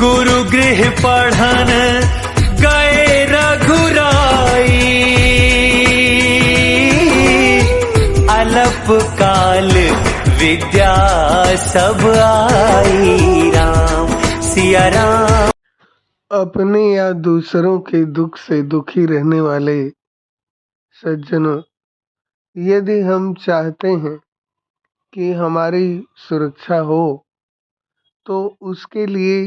गुरु गृह पढ़न गए रघुराई, अलप काल विद्या सब आई। राम सिया राम। अपने या दूसरों के दुख से दुखी रहने वाले सज्जनों, यदि हम चाहते हैं कि हमारी सुरक्षा हो तो उसके लिए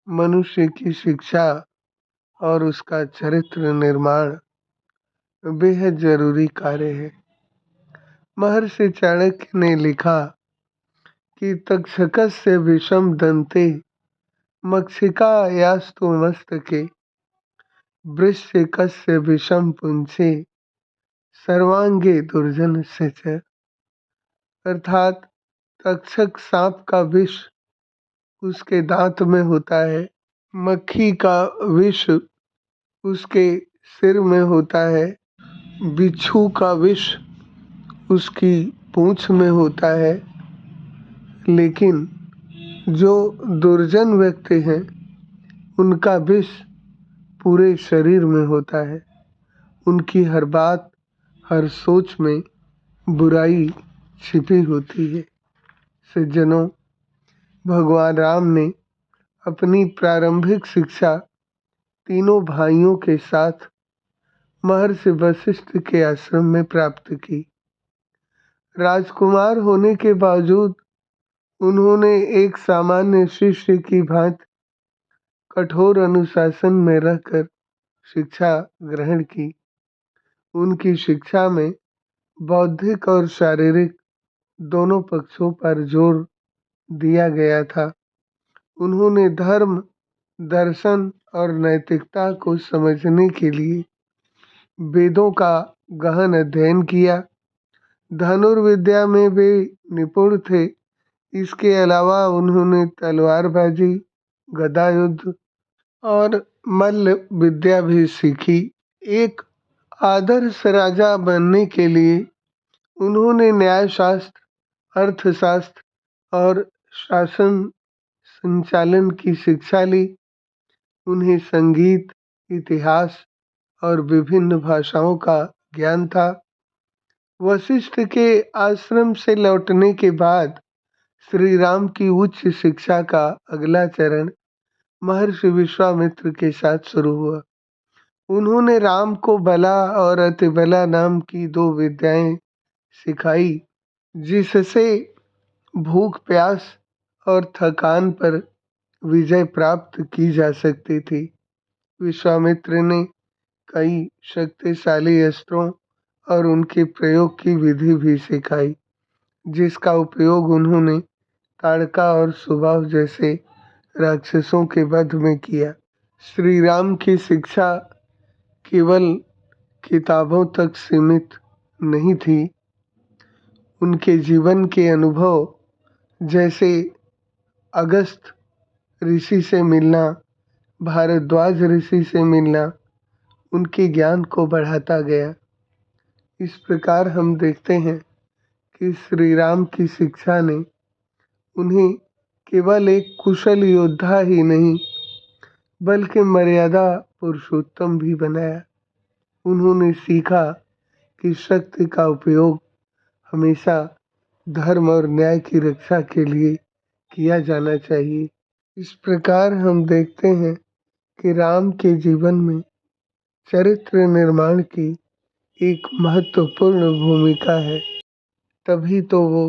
मनुष्य की शिक्षा और उसका चरित्र निर्माण बेहद जरूरी कार्य है। महर्षि चाणक्य ने लिखा कि तक्षकस्य विषम दंते मक्षिका यास्तु मस्तके, वृश्चिकस्य विषम पुंसे सर्वांगे दुर्जन से च। अर्थात तक्षक सांप का विष उसके दांत में होता है, मक्खी का विष उसके सिर में होता है, बिच्छू का विष उसकी पूंछ में होता है, लेकिन जो दुर्जन व्यक्ति हैं उनका विष पूरे शरीर में होता है। उनकी हर बात, हर सोच में बुराई छिपी होती है। सज्जनों, भगवान राम ने अपनी प्रारंभिक शिक्षा तीनों भाइयों के साथ महर्षि वशिष्ठ के आश्रम में प्राप्त की। राजकुमार होने के बावजूद उन्होंने एक सामान्य शिष्य की भांति कठोर अनुशासन में रहकर शिक्षा ग्रहण की। उनकी शिक्षा में बौद्धिक और शारीरिक दोनों पक्षों पर जोर दिया गया था। उन्होंने धर्म, दर्शन और नैतिकता को समझने के लिए वेदों का गहन अध्ययन किया। धनुर्विद्या में वे निपुण थे। इसके अलावा उन्होंने तलवारबाजी, गदा युद्ध और मल्ल विद्या भी सीखी। एक आदर्श राजा बनने के लिए उन्होंने न्यायशास्त्र, अर्थशास्त्र और शासन संचालन की शिक्षा ली। उन्हें संगीत, इतिहास और विभिन्न भाषाओं का ज्ञान था। वशिष्ठ के आश्रम से लौटने के बाद श्री राम की उच्च शिक्षा का अगला चरण महर्षि विश्वामित्र के साथ शुरू हुआ। उन्होंने राम को बला और अतिबला नाम की दो विद्याएं सिखाई, जिससे भूख, प्यास और थकान पर विजय प्राप्त की जा सकती थी। विश्वामित्र ने कई शक्तिशाली अस्त्रों और उनके प्रयोग की विधि भी सिखाई, जिसका उपयोग उन्होंने ताड़का और सुबाहु जैसे राक्षसों के वध में किया। श्री राम की शिक्षा केवल किताबों तक सीमित नहीं थी। उनके जीवन के अनुभव, जैसे अगस्त ऋषि से मिलना, भारद्वाज ऋषि से मिलना, उनके ज्ञान को बढ़ाता गया। इस प्रकार हम देखते हैं कि श्री राम की शिक्षा ने उन्हें केवल एक कुशल योद्धा ही नहीं बल्कि मर्यादा पुरुषोत्तम भी बनाया। उन्होंने सीखा कि शक्ति का उपयोग हमेशा धर्म और न्याय की रक्षा के लिए किया जाना चाहिए। इस प्रकार हम देखते हैं कि राम के जीवन में चरित्र निर्माण की एक महत्वपूर्ण भूमिका है, तभी तो वो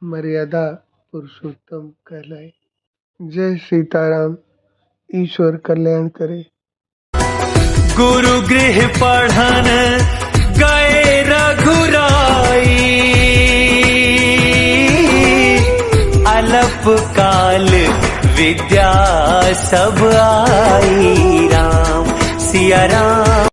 मर्यादा पुरुषोत्तम कहलाए। जय सीताराम। ईश्वर कल्याण करे। गुरु गृह पढ़न गए रघुराई, अलप काल विद्या सब आई। राम सिया राम।